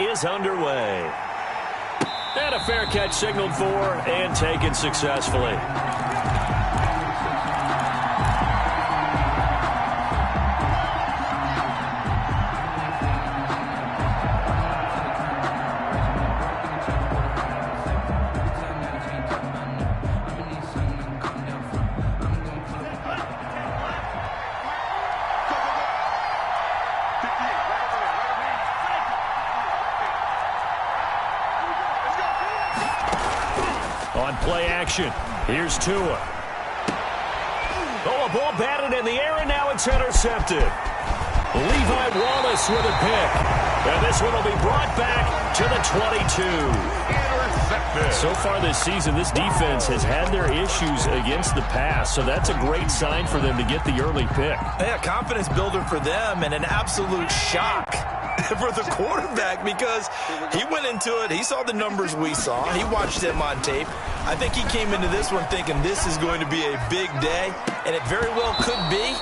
is underway. And a fair catch signaled for and taken successfully. On play action, here's Tua. Oh, a ball batted in the air, and now it's intercepted. Levi Wallace with a pick. And this one will be brought back to the 22. Intercepted. So far this season, this defense has had their issues against the pass, so that's a great sign for them to get the early pick. Yeah, confidence builder for them and an absolute shock for the quarterback because he went into it. He saw the numbers we saw. He watched them on tape. I think he came into this one thinking this is going to be a big day, and it very well could be.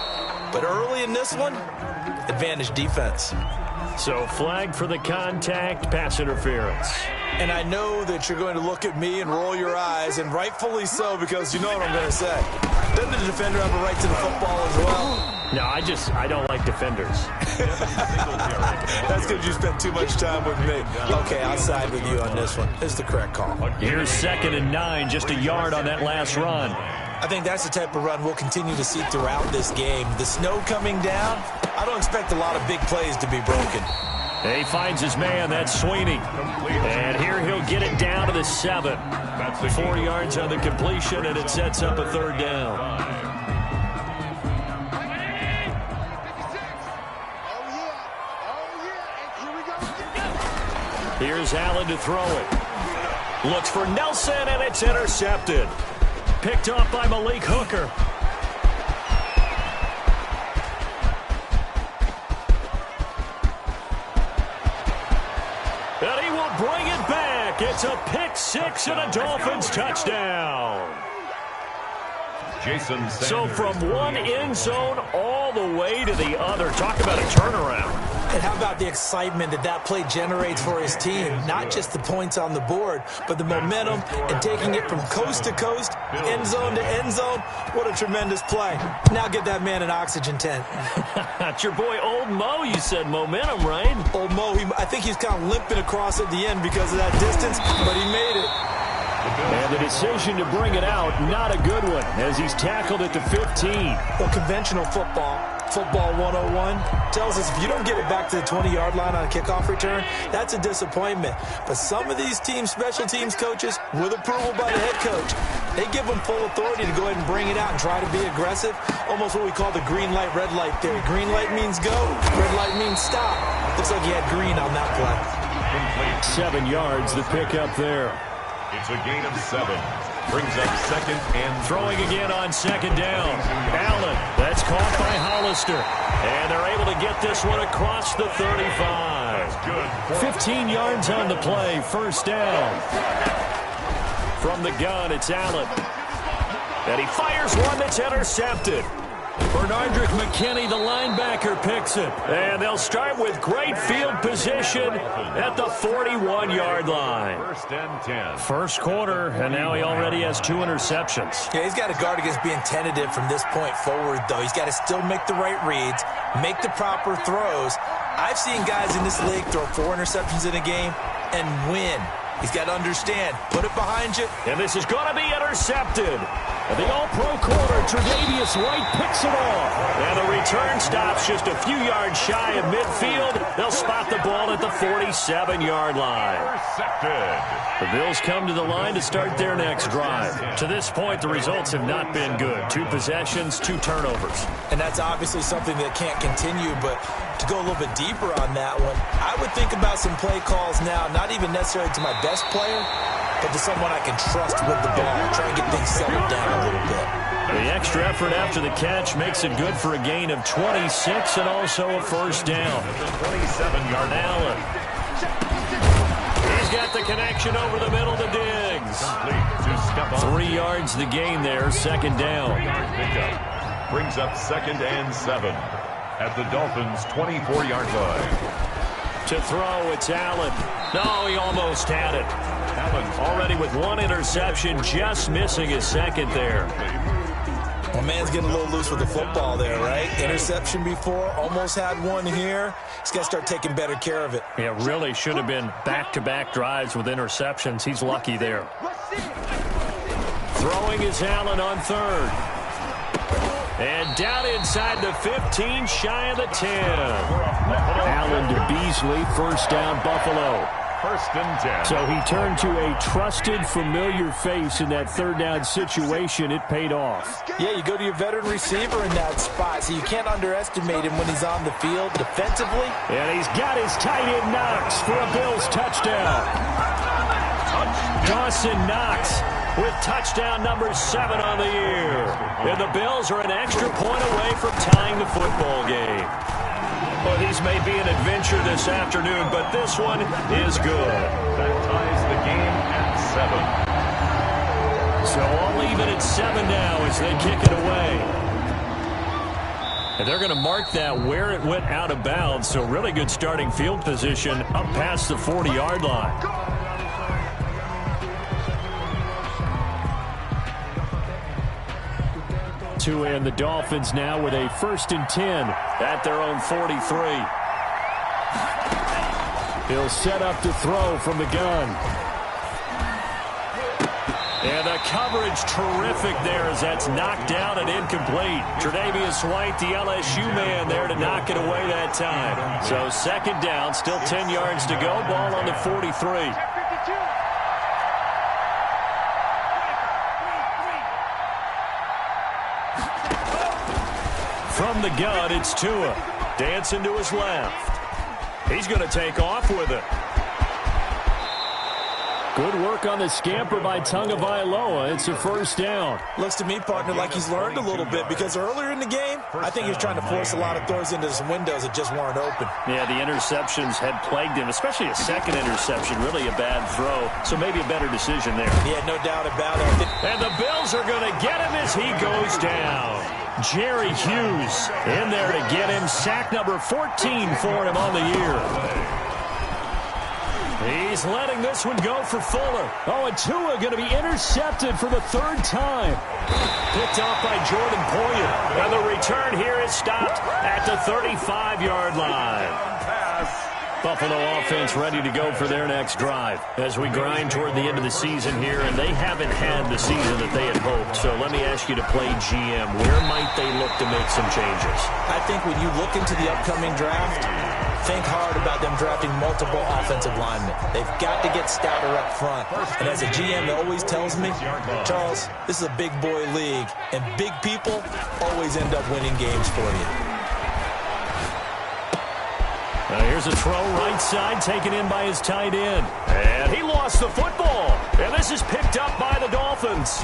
But early in this one, advantage defense. So flag for the contact, pass interference. And I know that you're going to look at me and roll your eyes, and rightfully so, because you know what I'm going to say. Doesn't the defender have a right to the football as well? No, I don't like defenders. That's because you spent too much time with me. Okay, I'll side with you on this one. It's the correct call. Here's 2nd and 9, just a yard on that last run. I think that's the type of run we'll continue to see throughout this game. The snow coming down, I don't expect a lot of big plays to be broken. He finds his man, that's Sweeney. And here he'll get it down to the 7. 4 yards on the completion, and it sets up a 3rd down. Here's Allen to throw it. Looks for Nelson, and it's intercepted. Picked off by Malik Hooker. And he will bring it back. It's a pick 6 and a Dolphins touchdown. So from one end zone all the way to the other. Talk about a turnaround. And how about the excitement that play generates for his team? Not just the points on the board, but the momentum and taking it from coast to coast, end zone to end zone. What a tremendous play. Now get that man an oxygen tent. It's your boy Old Mo, you said momentum, right? Old Mo, I think he's kind of limping across at the end because of that distance, but he made it. And the decision to bring it out, not a good one, as he's tackled at the 15. Well, conventional football 101, tells us if you don't get it back to the 20-yard line on a kickoff return, that's a disappointment. But some of these special teams coaches, with approval by the head coach, they give them full authority to go ahead and bring it out and try to be aggressive. Almost what we call the green light, red light theory. Green light means go, red light means stop. Looks like he had green on that play. 7 yards, the pickup there. It's a gain of 7. Brings up 2nd and throwing again on 2nd down. Allen, that's caught by Hollister. And they're able to get this one across the 35. Good. 15 yards on the play, 1st down. From the gun, it's Allen. And he fires one that's intercepted. Bernardrick McKinney, the linebacker, picks it. And they'll start with great field position at the 41-yard line. 1st and 10. First quarter, and now he already has 2 interceptions. Yeah, he's got to guard against being tentative from this point forward, though. He's got to still make the right reads, make the proper throws. I've seen guys in this league throw 4 interceptions in a game and win. He's got to understand, put it behind you. And this is going to be intercepted. And the all-pro corner, Tre'Davious White, picks it off. And the return stops just a few yards shy of midfield. They'll spot the ball at the 47-yard line. Intercepted. The Bills come to the line to start their next drive. To this point, the results have not been good. 2 possessions, 2 turnovers. And that's obviously something that can't continue, but to go a little bit deeper on that one, I would think about some play calls now, not even necessarily to my best player, but to someone I can trust with the ball, try and get things settled down a little bit. The extra effort after the catch makes it good for a gain of 26 and also a 1st down. 27-yard Allen. He's got the connection over the middle to Diggs. 3 yards the gain there, 2nd down. Pickup brings up 2nd and 7 at the Dolphins' 24-yard line. To throw, it's Allen. No, he almost had it. Already with one interception, just missing his second there. Well, man's getting a little loose with the football there, right? Interception before, almost had one here. He's got to start taking better care of it. Yeah, really should have been back-to-back drives with interceptions. He's lucky there. Throwing is Allen on third. And down inside the 15, shy of the 10. Allen to Beasley, first down, Buffalo. First and 10. So he turned to a trusted, familiar face in that third down situation. It paid off. Yeah, you go to your veteran receiver in that spot, so you can't underestimate him when he's on the field defensively. And he's got his tight end Knox for a Bills touchdown. Dawson Knox with touchdown number 7 on the year. And the Bills are an extra point away from tying the football game. Well, these may be an adventure this afternoon, but this one is good. That ties the game at 7. So all even at 7 now as they kick it away. And they're going to mark that where it went out of bounds, so really good starting field position up past the 40-yard line. And the Dolphins now with a first and 10 at their own 43. He'll set up to throw from the gun. And the coverage terrific there as that's knocked down and incomplete. Tre'Davious White, the LSU man, there to knock it away that time. So second down, still 10 yards to go. Ball on the 43. From the gun, it's Tua. Dancing to his left. He's going to take off with it. Good work on the scamper by Tagovailoa. It's a first down. Looks to me, partner, like he's learned a little bit because earlier in the game, I think he was trying to force a lot of throws into some windows that just weren't open. Yeah, the interceptions had plagued him, especially a second interception. Really a bad throw, so maybe a better decision there. Yeah, no doubt about it. And the Bills are going to get him as he goes down. Jerry Hughes in there to get him. Sack number 14 for him on the year. He's letting this one go for Fuller. Oh, and Tua going to be intercepted for the third time. Picked off by Jordan Poyer. And the return here is stopped at the 35-yard line. Buffalo offense ready to go for their next drive as we grind toward the end of the season here, and they haven't had the season that they had hoped. So let me ask you to play GM. Where might they look to make some changes? I think when you look into the upcoming draft, think hard about them drafting multiple offensive linemen. They've got to get stouter up front. And as a GM that always tells me, Charles, this is a big boy league, and big people always end up winning games for you. Here's a throw right side taken in by his tight end. And he lost the football. And this is picked up by the Dolphins.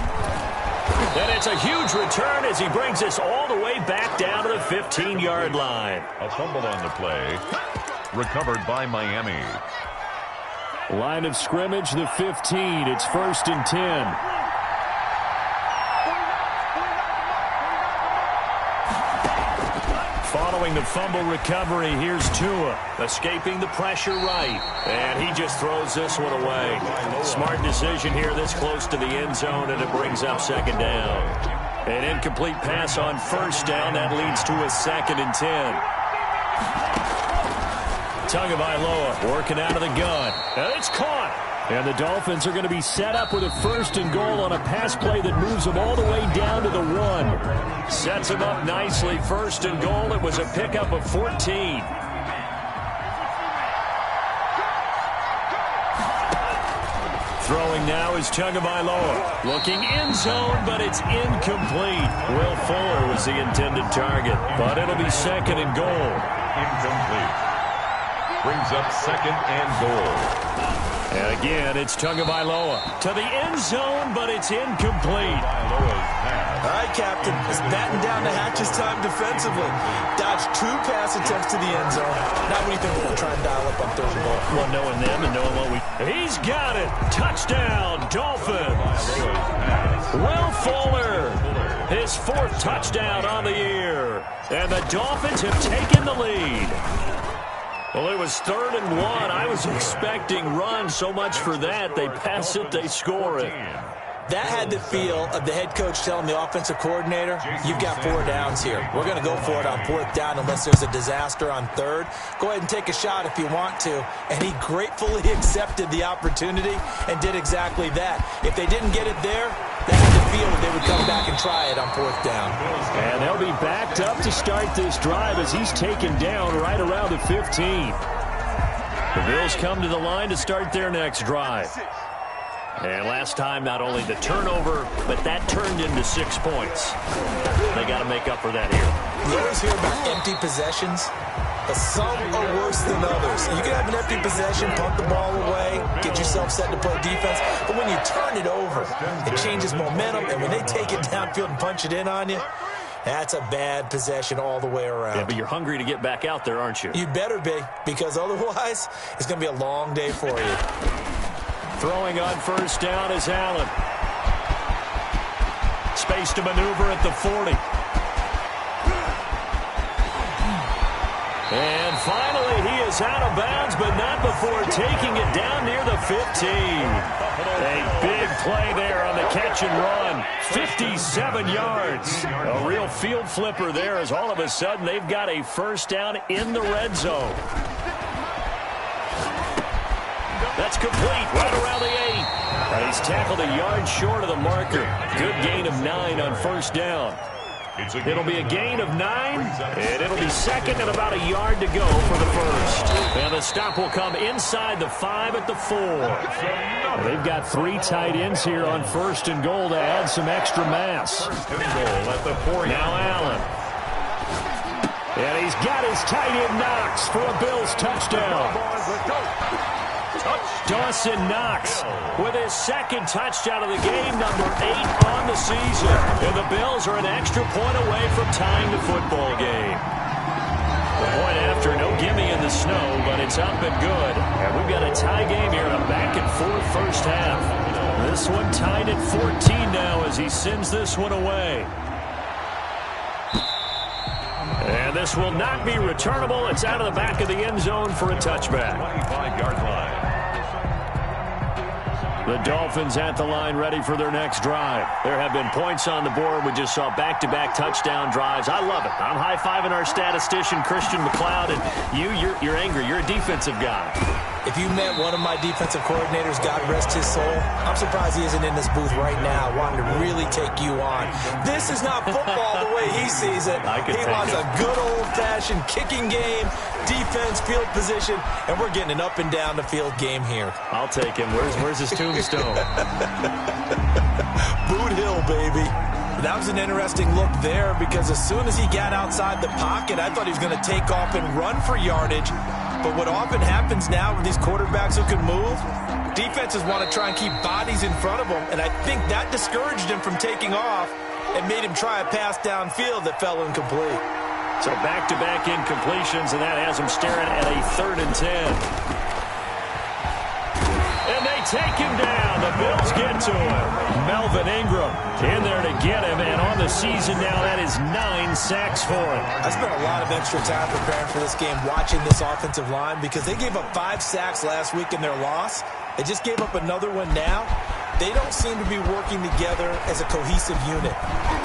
And it's a huge return as he brings us all the way back down to the 15-yard line. A fumble on the play. Recovered by Miami. Line of scrimmage, the 15. It's first and 10. Following the fumble recovery, here's Tua, escaping the pressure right. And he just throws this one away. Smart decision here this close to the end zone, and it brings up second down. An incomplete pass on first down. That leads to a second and 10. Tagovailoa working out of the gun. And it's caught. And the Dolphins are going to be set up with a first and goal on a pass play that moves them all the way down to the 1. Sets him up nicely. First and goal. It was a pickup of 14. Throwing now is Tagovailoa. Looking end zone, but it's incomplete. Will Fuller was the intended target, but it'll be second and goal. Incomplete. Brings up second and goal. And again, it's Tagovailoa to the end zone, but it's incomplete. All right, Captain. It's batten down the hatches time defensively. Dodged 2 pass attempts to the end zone. Now what do you think we're going to try and dial up on third and goal? Well, knowing them and knowing what we... He's got it. Touchdown, Dolphins. Will Fuller, his 4th touchdown on the year. And the Dolphins have taken the lead. Well, it was 3rd and 1. I was expecting run. So much for that. They pass it, they score it. That had the feel of the head coach telling the offensive coordinator, you've got 4 downs here. We're going to go for it on 4th down unless there's a disaster on 3rd. Go ahead and take a shot if you want to. And he gratefully accepted the opportunity and did exactly that. If they didn't get it there, they had the feel that they would come back and try it on 4th down. And they'll be backed up to start this drive as he's taken down right around the 15. The Bills come to the line to start their next drive. And last time, not only the turnover, but that turned into 6 points. They got to make up for that here. You always hear about empty possessions, but some are worse than others. You can have an empty possession, punt the ball away, get yourself set to play defense, but when you turn it over, it changes momentum, and when they take it downfield and punch it in on you, that's a bad possession all the way around. Yeah, but you're hungry to get back out there, aren't you? You better be, because otherwise, it's going to be a long day for you. Throwing on 1st down is Allen. Space to maneuver at the 40. And finally, he is out of bounds, but not before taking it down near the 15. A big play there on the catch and run. 57 yards. A real field flipper there as all of a sudden they've got a 1st down in the red zone. That's complete, right around the 8. And he's tackled a yard short of the marker. Good gain of 9 on 1st down. It'll be a gain of 9, and it'll be 2nd and about a yard to go for the 1st. And the stop will come inside the 5 at the 4. They've got 3 tight ends here on 1st and goal to add some extra mass. Now Allen. And he's got his tight end Knox for a Bills touchdown. Dawson Knox with his 2nd touchdown of the game, number 8 on the season. And the Bills are an extra point away from tying the football game. The point after, no gimme in the snow, but it's up and good. And we've got a tie game here in a back-and-forth first half. This one tied at 14 now as he sends this one away. And this will not be returnable. It's out of the back of the end zone for a touchback. 25-yard line. The Dolphins at the line ready for their next drive. There have been points on the board. We just saw back-to-back touchdown drives. I love it. I'm high-fiving our statistician, Christian McLeod, and you're angry. You're a defensive guy. If you met one of my defensive coordinators, God rest his soul, I'm surprised he isn't in this booth right now wanting to really take you on. This is not football the way he sees it. He wants a good old-fashioned kicking game, defense, field position, and we're getting an up-and-down-the-field game here. I'll take him. Where's his tombstone? Boot Hill, baby. That was an interesting look there because as soon as he got outside the pocket, I thought he was going to take off and run for yardage. But what often happens now with these quarterbacks who can move, defenses want to try and keep bodies in front of them, and I think that discouraged him from taking off and made him try a pass downfield that fell incomplete. So back-to-back incompletions, and that has him staring at a 3rd and 10. And they take him down. The Bills get to him. Melvin Ingram in there to get him, and on the season now, that is 9 sacks for him. I spent a lot of extra time preparing for this game, watching this offensive line, because they gave up 5 sacks last week in their loss. They just gave up another one now. They don't seem to be working together as a cohesive unit.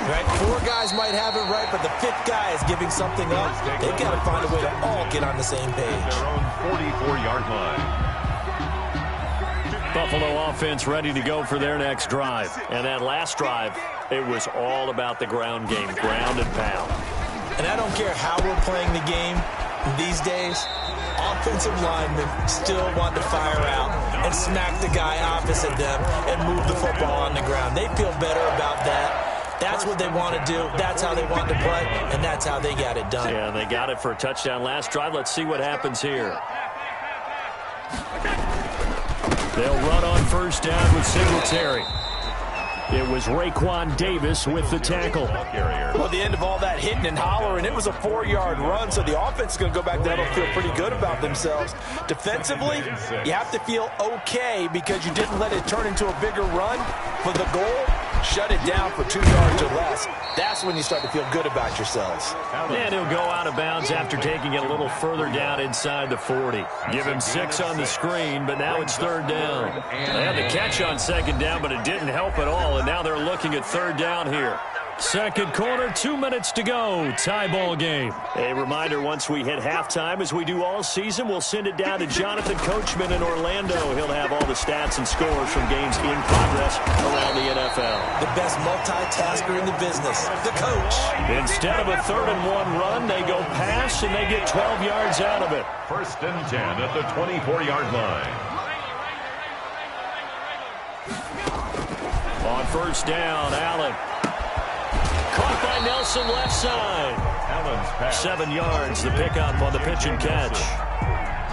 Right? 4 guys might have it right, but the 5th guy is giving something up. They've got to find a way to all get on the same page. Their own 44-yard line. Buffalo offense ready to go for their next drive. And that last drive, it was all about the ground game, ground and pound. And I don't care how we're playing the game these days, offensive linemen still want to fire out and smack the guy opposite them and move the football on the ground. They feel better about that. That's what they want to do. That's how they want to play, and that's how they got it done. Yeah, they got it for a touchdown last drive. Let's see what happens here. They'll run on 1st down with Singletary. It was Raekwon Davis with the tackle. Well, at the end of all that hitting and hollering, it was a 4-yard run, so the offense is going to go back there and feel pretty good about themselves. Defensively, you have to feel okay because you didn't let it turn into a bigger run. For the goal, shut it down for 2 yards or less. That's when you start to feel good about yourselves. And he'll go out of bounds after taking it a little further down inside the 40. Give him 6 on the screen, but now it's 3rd down. They had the catch on 2nd down, but it didn't help at all, and now they're looking at 3rd down here. Second quarter, 2 minutes to go. Tie ball game. A reminder, once we hit halftime, as we do all season, we'll send it down to Jonathan Coachman in Orlando. He'll have all the stats and scores from games in progress around the NFL. The best multitasker in the business, the coach. Instead of a 3rd and 1 run, they go pass, and they get 12 yards out of it. 1st and 10 at the 24-yard line. On 1st down, Allen. Caught by Nelson left side. Allen's pass. 7 yards, the pickup on the pitch and catch.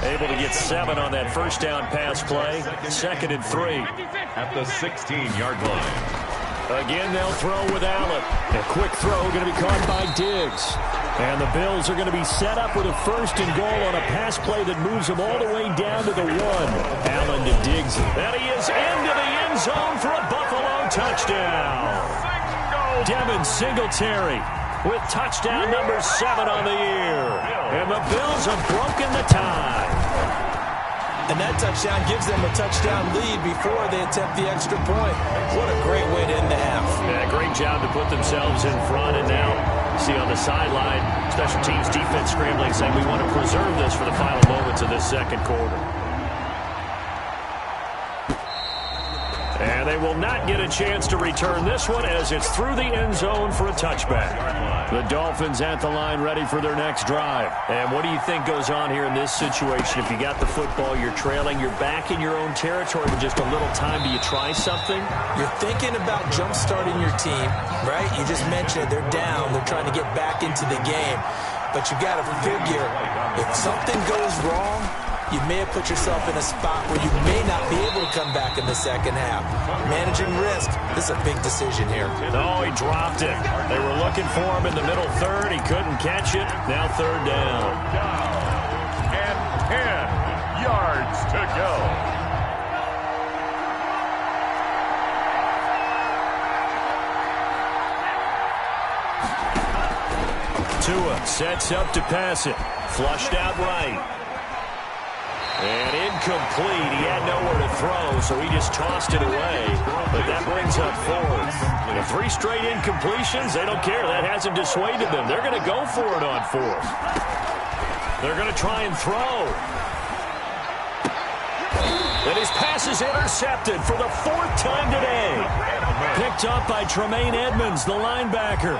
Able to get 7 on that 1st down pass play. 2nd and 3. At the 16-yard line. Again, they'll throw with Allen. A quick throw going to be caught by Diggs. And the Bills are going to be set up with a 1st and goal on a pass play that moves them all the way down to the 1. Allen to Diggs. And he is into the end zone for a Buffalo touchdown. Devin Singletary with touchdown number 7 on the year. And the Bills have broken the tie. And that touchdown gives them a touchdown lead before they attempt the extra point. What a great way to end the half. Yeah, great job to put themselves in front. And now, see on the sideline, special teams defense scrambling, saying we want to preserve this for the final moments of this second quarter. And they will not get a chance to return this one as it's through the end zone for a touchback. The Dolphins at the line ready for their next drive. And what do you think goes on here in this situation? If you got the football, you're trailing, you're back in your own territory with just a little time. Do you try something? You're thinking about jump-starting your team, right? You just mentioned it. They're down. They're trying to get back into the game. But you got to figure, if something goes wrong, you may have put yourself in a spot where you may not be able to come back in the second half. Managing risk, this is a big decision here. Oh, he dropped it. They were looking for him in the middle 3rd. He couldn't catch it. Now 3rd down. And 10 yards to go. Tua sets up to pass it. Flushed out right. And incomplete. He had nowhere to throw, so he just tossed it away. But that brings up 4th. And 3 straight incompletions, they don't care. That hasn't dissuaded them. They're going to go for it on 4th. They're going to try and throw. And his pass is intercepted for the 4th time today. Picked up by Tremaine Edmonds, the linebacker.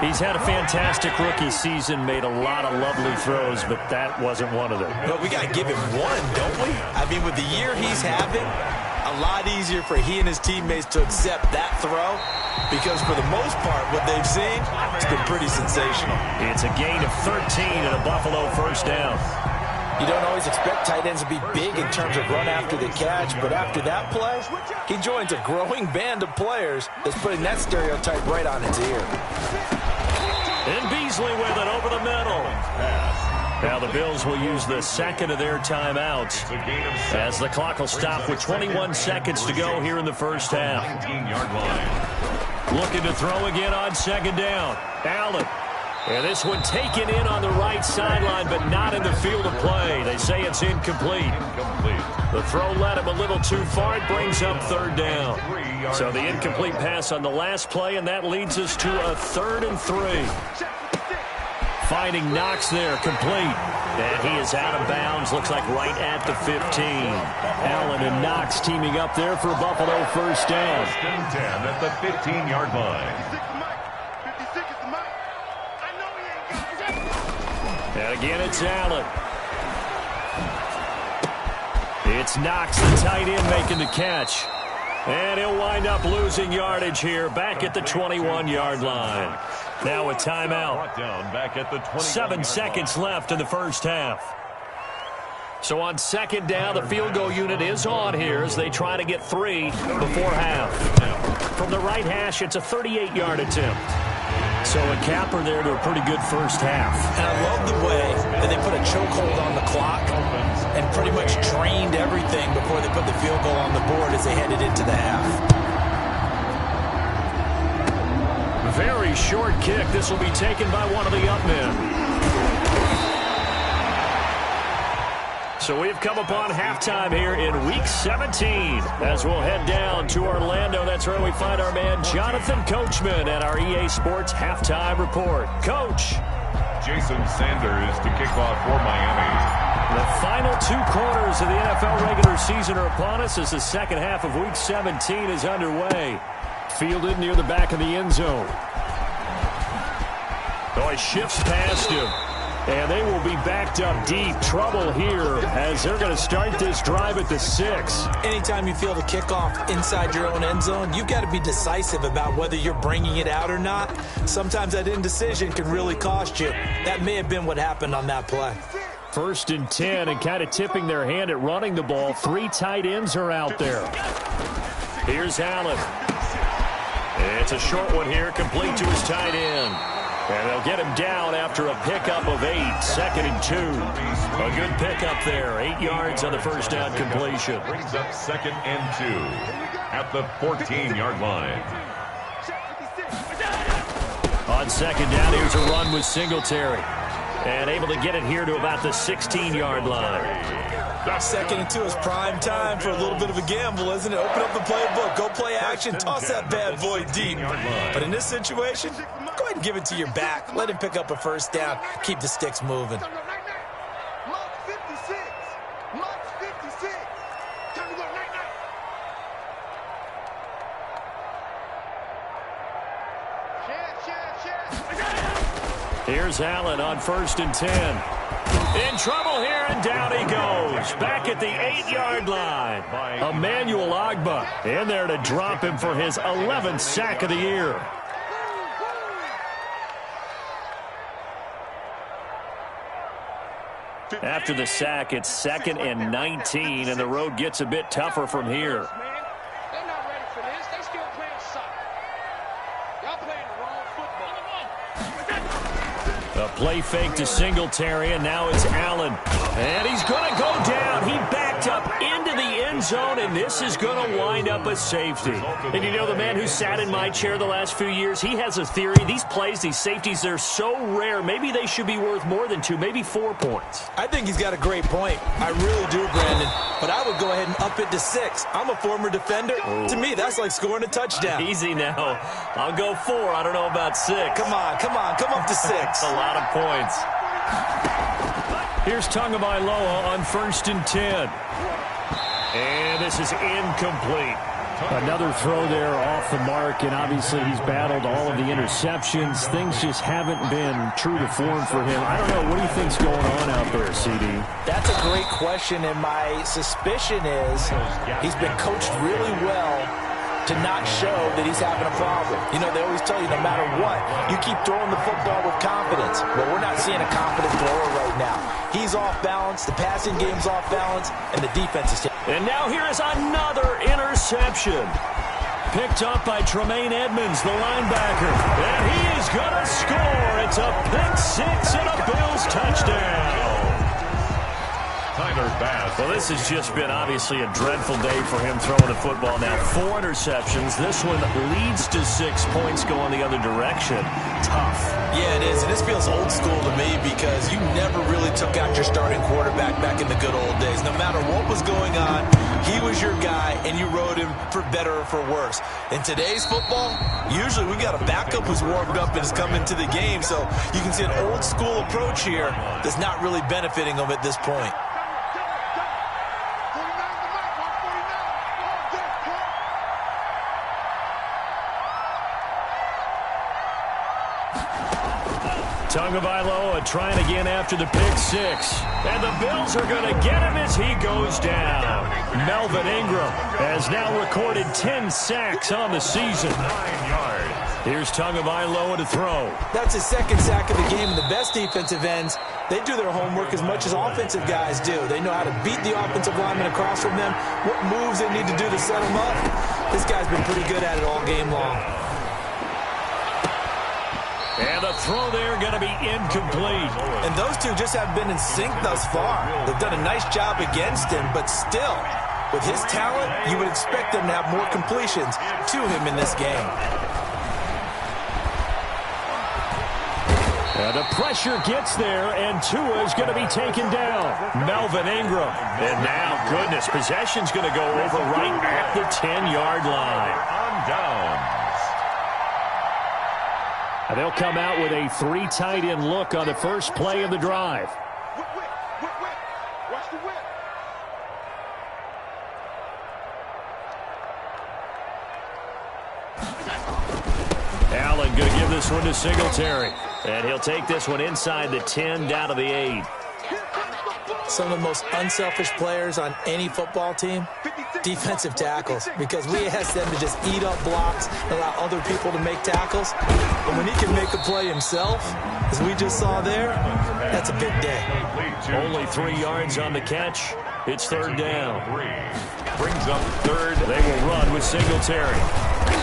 He's had a fantastic rookie season, made a lot of lovely throws, but that wasn't one of them. But we got to give him one, don't we? I mean, with the year he's having, a lot easier for he and his teammates to accept that throw because for the most part, what they've seen, it's been pretty sensational. It's a gain of 13 and a Buffalo 1st down. You don't always expect tight ends to be big in terms of run after the catch, but after that play, he joins a growing band of players that's putting that stereotype right on its ear. And Beasley with it over the middle. Now the Bills will use the 2nd of their timeouts as the clock will stop with 21 seconds to go here in the 1st half. 19-yard line. Looking to throw again on 2nd down. Allen. And this one taken in on the right sideline, but not in the field of play. They say it's incomplete. The throw led him a little too far. It brings up 3rd down. So the incomplete pass on the last play, and that leads us to a 3rd and 3. Finding Knox there, complete. And he is out of bounds, looks like right at the 15. Allen and Knox teaming up there for Buffalo 1st down. 1st and 10 at the 15-yard line. And again, it's Allen. It's Knox, the tight end, making the catch. And he'll wind up losing yardage here back at the 21-yard line. Now a timeout. 7 seconds left in the 1st half. So on 2nd down, the field goal unit is on here as they try to get 3 before half. From the right hash, it's a 38-yard attempt. So a capper there to a pretty good 1st half. And I love the way that they put a chokehold on the clock and pretty much drained everything before they put the field goal on the board as they headed into the half. very short kick. This will be taken by one of the up men. So we've come upon halftime here in Week 17 as we'll head down to Orlando. That's where we find our man Jonathan Coachman at our EA Sports Halftime Report. Coach. Jason Sanders to kick off for Miami. The final 2 quarters of the NFL regular season are upon us as the second half of Week 17 is underway. Fielded near the back of the end zone. Oh, he shifts past him. And they will be backed up deep. Trouble here as they're going to start this drive at the 6. Anytime you field a kickoff inside your own end zone, you've got to be decisive about whether you're bringing it out or not. Sometimes that indecision can really cost you. That may have been what happened on that play. 1st and 10, and kind of tipping their hand at running the ball. 3 tight ends are out there. Here's Allen. It's a short one here, complete to his tight end. And they'll get him down after a pickup of 8, 2nd and 2. A good pickup there, 8 yards on the first down completion. Brings up 2nd and 2 at the 14-yard line. On 2nd down, here's a run with Singletary. And able to get it here to about the 16-yard line. 2nd and 2 is prime time for a little bit of a gamble, isn't it? Open up the playbook, go play action, toss that bad boy deep. But in this situation, go ahead and give it to your back. Let him pick up a first down. Keep the sticks moving. Here's Allen on 1st and 10. In trouble here, and down he goes. Back at the 8-yard line. Emmanuel Ogbah in there to drop him for his 11th sack of the year. After the sack, it's 2nd and 19, and the road gets a bit tougher from here. They're not ready for this. They still playing soccer. Y'all playing the wrong football. A play fake to Singletary, and now it's Allen. And he's going to go down. He backed up into the end zone, and this is going to wind up a safety. And you know, the man who sat in my chair the last few years, he has a theory. These plays, these safeties, they're so rare. Maybe they should be worth more than 2, maybe 4 points. I think he's got a great point. I really do, Brandon. But I would go ahead and up it to 6. I'm a former defender. Oh. To me, that's like scoring a touchdown. Easy now. I'll go 4. I don't know about 6. Come on. Come up to 6. A lot of points. Here's Tagovailoa on 1st and 10. And this is incomplete. Another throw there off the mark, and obviously he's battled all of the interceptions. Things just haven't been true to form for him. I don't know. What do you think's going on out there, CD? That's a great question, and my suspicion is he's been coached really well to not show that he's having a problem. You know, they always tell you no matter what, you keep throwing the football with confidence. Well, we're not seeing a confident thrower right now. He's off balance, the passing game's off balance, and the defense is... And now here is another interception. Picked up by Tremaine Edmonds, the linebacker. And he is going to score. It's a pick 6 and a Bills touchdown. Well, this has just been obviously a dreadful day for him throwing the football. Now 4 interceptions. This one leads to 6 points going the other direction. Tough. Yeah, it is. And this feels old school to me because you never really took out your starting quarterback back in the good old days. No matter what was going on, he was your guy, and you rode him for better or for worse. In today's football, usually we got a backup who's warmed up and has come into the game. So you can see an old school approach here that's not really benefiting him at this point. Tagovailoa trying again after the pick 6. And the Bills are going to get him as he goes down. Melvin Ingram has now recorded 10 sacks on the season. 9 yards. Here's Tagovailoa to throw. That's his 2nd sack of the game. And the best defensive ends, they do their homework as much as offensive guys do. They know how to beat the offensive lineman across from them, what moves they need to do to set them up. This guy's been pretty good at it all game long. And the throw there going to be incomplete. And those two just haven't been in sync thus far. They've done a nice job against him, but still, with his talent, you would expect them to have more completions to him in this game. And the pressure gets there, and Tua is going to be taken down. Melvin Ingram. And now, goodness, possession's going to go over right at the 10-yard line. On downs. And they'll come out with a 3 tight end look on the first play of the drive. Watch the whip. Allen going to give this one to Singletary. And he'll take this one inside the 10 down to the 8. Some of the most unselfish players on any football team, defensive tackles, because we ask them to just eat up blocks and allow other people to make tackles. But when he can make a play himself, as we just saw there, that's a big day. Only 3 yards on the catch. It's third down. Brings up third. They will run with Singletary.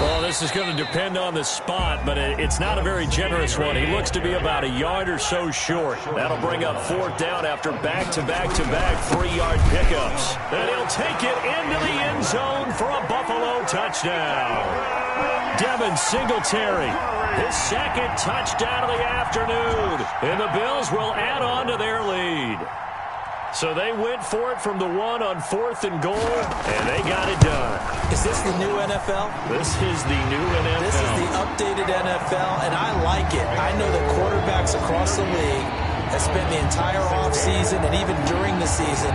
Well, this is going to depend on the spot, but it's not a very generous one. He looks to be about a yard or so short. That'll bring up fourth down after back-to-back 3-yard pickups. And he'll take it into the end zone for a Buffalo touchdown. Devin Singletary, his second touchdown of the afternoon. And the Bills will add on to their lead. So they went for it from the 1 on 4th and goal, and they got it done. Is this the new NFL? This is the new NFL. This is the updated NFL, and I like it. I know that quarterbacks across the league have spent the entire offseason and even during the season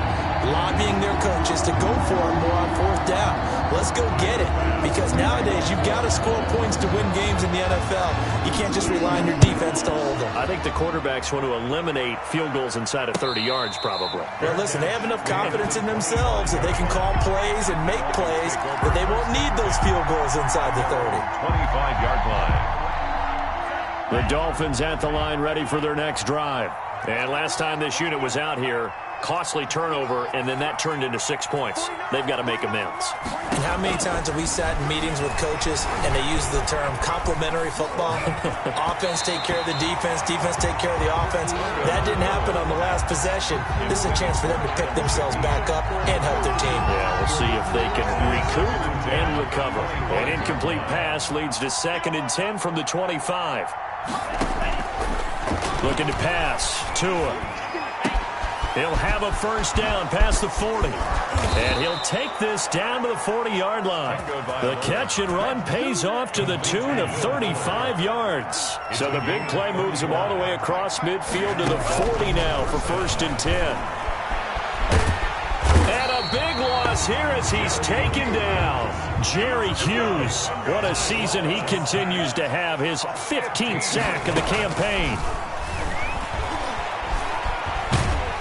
lobbying their coaches to go for it more on 4th down. Let's go get it, because nowadays you've got to score points to win games in the NFL. You can't just rely on your defense to hold them. I think the quarterbacks want to eliminate field goals inside of 30 yards probably. Well, listen, they have enough confidence in themselves that they can call plays and make plays, that they won't need those field goals inside the 30. 25-yard line. The Dolphins at the line ready for their next drive. And last time this unit was out here, costly turnover, and then that turned into 6 points. They've got to make amends. And how many times have we sat in meetings with coaches and they use the term complementary football? Offense take care of the defense, defense take care of the offense. That didn't happen on the last possession. This is a chance for them to pick themselves back up and help their team. Yeah, we'll see if they can recoup and recover. An incomplete pass leads to 2nd and 10 from the 25. Looking to pass. Tua. He'll have a first down past the 40. And he'll take this down to the 40-yard line. The catch and run pays off to the tune of 35 yards. So the big play moves him all the way across midfield to the 40 now for 1st and 10. And a big loss here as he's taken down. Jerry Hughes. What a season he continues to have. His 15th sack of the campaign.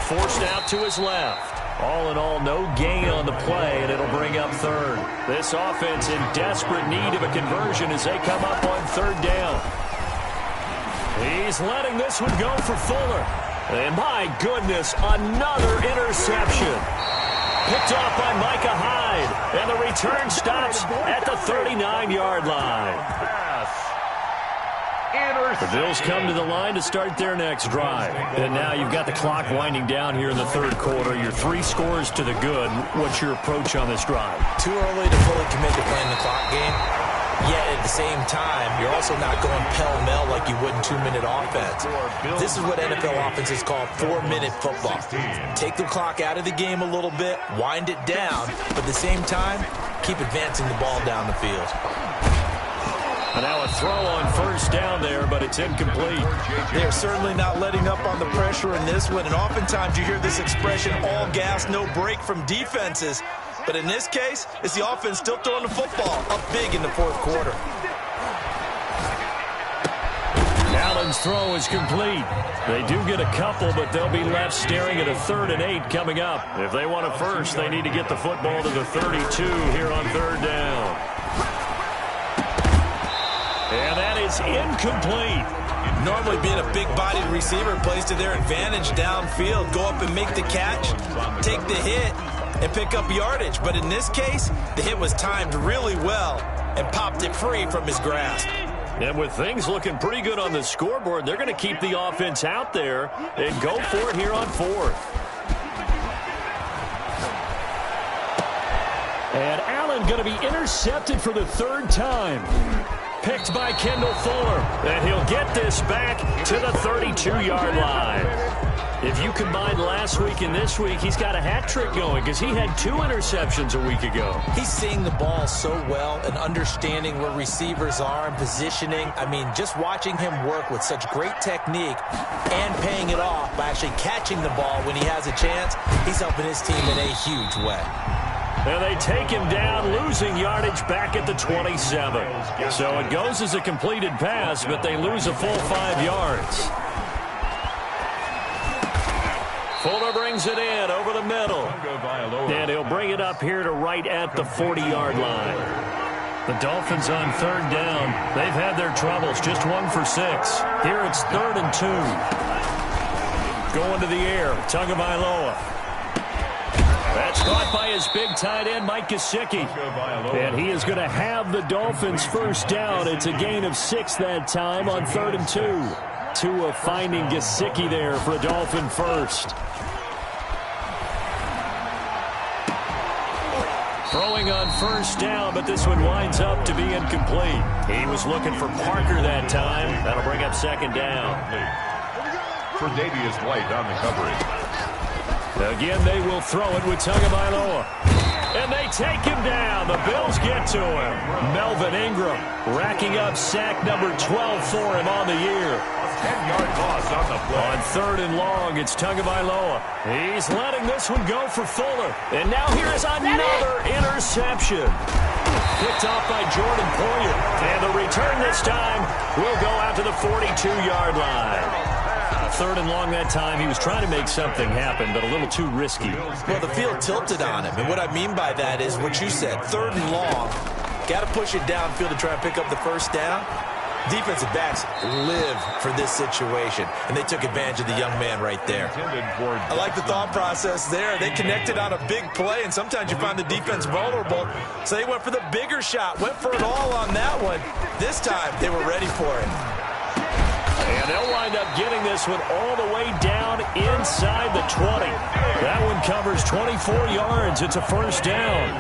Forced out to his left. All in all, no gain on the play, and it'll bring up third. This offense in desperate need of a conversion as they come up on 3rd down. He's letting this one go for Fuller. And my goodness, another interception. Picked off by Micah Hyde. And the return stops at the 39-yard line. The Bills come to the line to start their next drive. And now you've got the clock winding down here in the 3rd quarter. You're 3 scores to the good. What's your approach on this drive? Too early to fully commit to playing the clock game. Yet at the same time, you're also not going pell-mell like you would in 2-minute offense. This is what NFL offenses call 4-minute football. Take the clock out of the game a little bit, wind it down, but at the same time, keep advancing the ball down the field. And now a throw on 1st down there, but it's incomplete. They're certainly not letting up on the pressure in this one, and oftentimes you hear this expression, all gas, no break from defenses. But in this case, it's the offense still throwing the football up big in the 4th quarter. Allen's throw is complete. They do get a couple, but they'll be left staring at a 3rd and 8 coming up. If they want a first, they need to get the football to the 32 here on 3rd down. And that is incomplete. Normally being a big-bodied receiver plays to their advantage downfield. Go up and make the catch, take the hit, and pick up yardage. But in this case, the hit was timed really well and popped it free from his grasp. And with things looking pretty good on the scoreboard, they're going to keep the offense out there and go for it here on 4th. And Allen going to be intercepted for the 3rd time. picked by Kendall Fuller. And he'll get this back to the 32-yard line. If you combine last week and this week, he's got a hat trick going because he had 2 interceptions a week ago. He's seeing the ball so well and understanding where receivers are and positioning. I mean, just watching him work with such great technique and paying it off by actually catching the ball when he has a chance, he's helping his team in a huge way. And they take him down, losing yardage back at the 27. So it goes as a completed pass, but they lose a full 5 yards. Fuller brings it in over the middle. And he'll bring it up here to right at the 40-yard line. The Dolphins on 3rd down. They've had their troubles, just 1 for 6. Here it's 3rd and 2. Going to the air, Tagovailoa. That's caught by his big tight end, Mike Gesicki. And he is going to have the Dolphins first down. It's a gain of 6 that time on 3rd and 2. Tua finding Gesicki there for a Dolphin first. Throwing on first down, but this one winds up to be incomplete. He was looking for Parker that time. That'll bring up 2nd down. For Davius White on the coverage. Again, they will throw it with Tagovailoa. And they take him down. The Bills get to him. Melvin Ingram racking up sack number 12 for him on the year. 10-yard loss on the play. On 3rd and long, it's Tagovailoa. He's letting this one go for Fuller. And now here is another interception. Picked off by Jordan Poyer. And the return this time will go out to the 42-yard line. 3rd and long that time. He was trying to make something happen, but a little too risky. Well, the field tilted on him. And what I mean by that is what you said. 3rd and long. Got to push it downfield to try and pick up the first down. Defensive backs live for this situation, and they took advantage of the young man right there. I like the thought process there. They connected on a big play, and sometimes you find the defense vulnerable, so they went for the bigger shot, went for it all on that one. This time, they were ready for it. And they'll wind up getting this one all the way down inside the 20. That one covers 24 yards. It's a first down.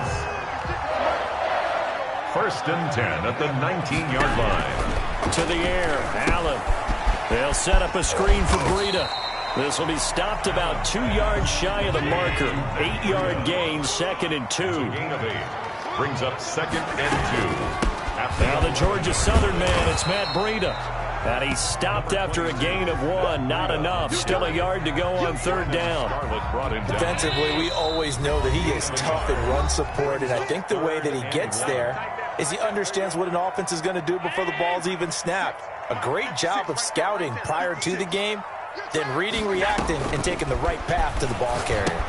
1st and 10 at the 19-yard line. To the air, Allen. They'll set up a screen for Breida. This will be stopped about 2 yards shy of the marker. 8-yard gain, 2nd and 2. Gain of 8. Brings up 2nd and 2. Now the Georgia Southern man, it's Matt Breida. And he stopped after a gain of 1. Not enough. Still a yard to go on 3rd down. Defensively, we always know that he is tough and run support, and I think the way that he gets there is he understands what an offense is going to do before the ball's even snapped. A great job of scouting prior to the game, then reading, reacting, and taking the right path to the ball carrier.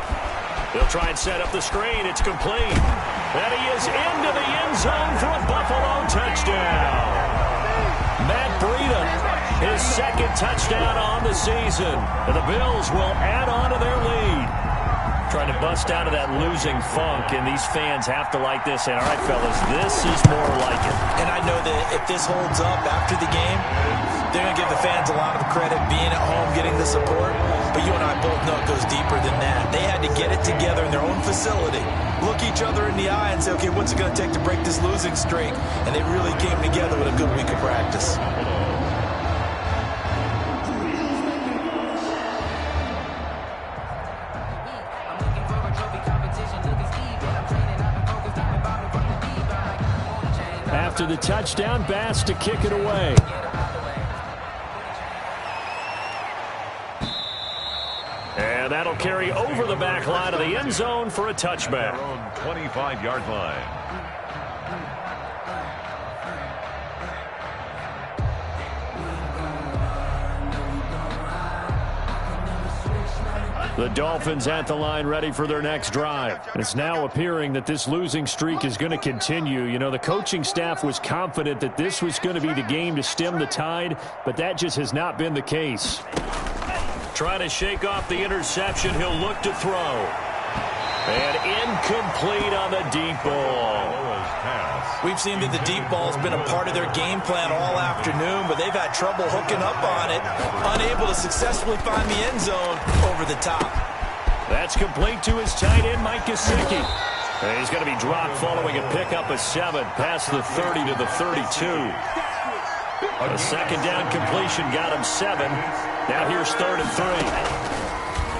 He'll try and set up the screen. It's complete. And he is into the end zone for a Buffalo touchdown. Matt Breida, his 2nd touchdown on the season. And the Bills will add on to their lead. Trying to bust out of that losing funk, and these fans have to like this. And all right, fellas, this is more like it. And I know that if this holds up after the game, they're going to give the fans a lot of credit being at home, getting the support. But you and I both know it goes deeper than that. They had to get it together in their own facility, look each other in the eye and say, okay, what's it going to take to break this losing streak? And they really came together with a good week of practice. After the touchdown, Bass to kick it away. And that'll carry over the back line of the end zone for a touchback. 25-yard line. The Dolphins at the line ready for their next drive. It's now appearing that this losing streak is going to continue. You know, the coaching staff was confident that this was going to be the game to stem the tide, but that just has not been the case. Trying to shake off the interception. He'll look to throw. And incomplete on the deep ball. We've seen that the deep ball has been a part of their game plan all afternoon, but they've had trouble hooking up on it, unable to successfully find the end zone over the top. That's complete to his tight end, Mike Gesicki. And he's going to be dropped following a pickup of 7 past the 30 to the 32. A second down completion got him 7. Now here's 3rd and 3.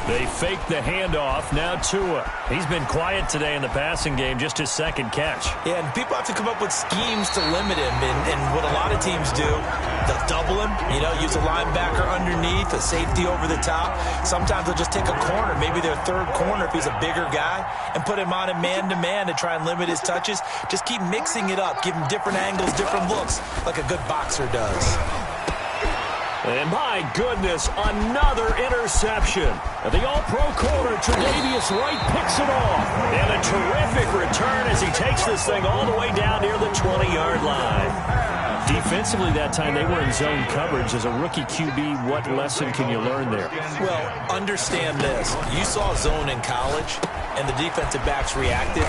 They fake the handoff. Now Tua. He's been quiet today in the passing game, just his second catch. Yeah, and people have to come up with schemes to limit him. And what a lot of teams do, they'll double him, use a linebacker underneath, a safety over the top. Sometimes they'll just take a corner, maybe their third corner if he's a bigger guy, and put him on a man-to-man to try and limit his touches. Just keep mixing it up, give him different angles, different looks, like a good boxer does. And my goodness, another interception. The all-pro corner, Tre'Davious White, picks it off. And a terrific return as he takes this thing all the way down near the 20-yard line. Defensively that time, they were in zone coverage. As a rookie QB, what lesson can you learn there? Well, understand this. You saw zone in college, and the defensive backs reacted,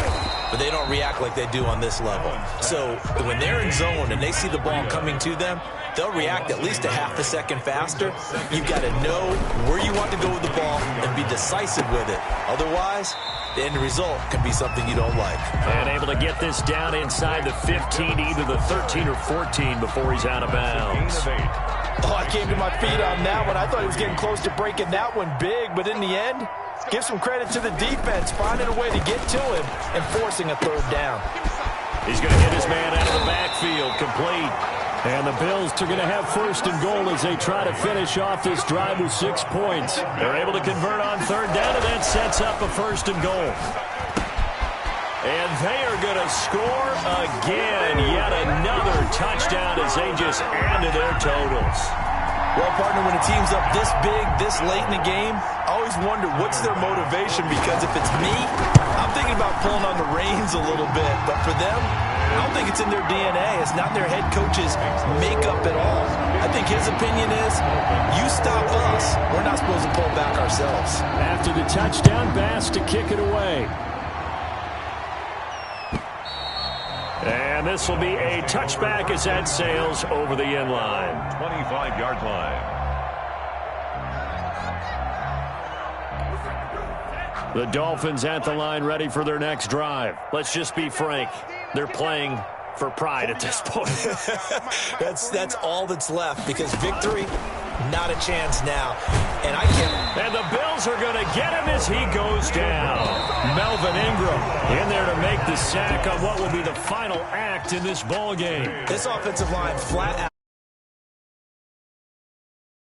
but they don't react like they do on this level. So when they're in zone and they see the ball coming to them, they'll react at least a half a second faster. You've got to know where you want to go with the ball and be decisive with it. Otherwise, the end result can be something you don't like. And able to get this down inside the 15, either the 13 or 14 before he's out of bounds. Oh, I came to my feet on that one. I thought he was getting close to breaking that one big, but in the end, give some credit to the defense, finding a way to get to him and forcing a 3rd down. He's going to hit his man out of the backfield, complete. And the Bills are going to have 1st and goal as they try to finish off this drive with 6 points. They're able to convert on 3rd down, and that sets up a 1st and goal. And they are going to score again. Yet another touchdown as they just add to their totals. Well, partner, when a team's up this big, this late in the game, I always wonder what's their motivation, because if it's me, I'm thinking about pulling on the reins a little bit. But for them, I don't think it's in their DNA. It's not their head coach's makeup at all. I think his opinion is, you stop us, we're not supposed to pull back ourselves. After the touchdown, Bass to kick it away. And this will be a touchback as that sails over the end line. 25-yard line. The Dolphins at the line, ready for their next drive. Let's just be frank. They're playing for pride at this point. That's all that's left, because victory, not a chance now. And I can't. And the Bills are going to get him as he goes down. Melvin Ingram in there to make the sack on what will be the final act in this ball game. This offensive line flat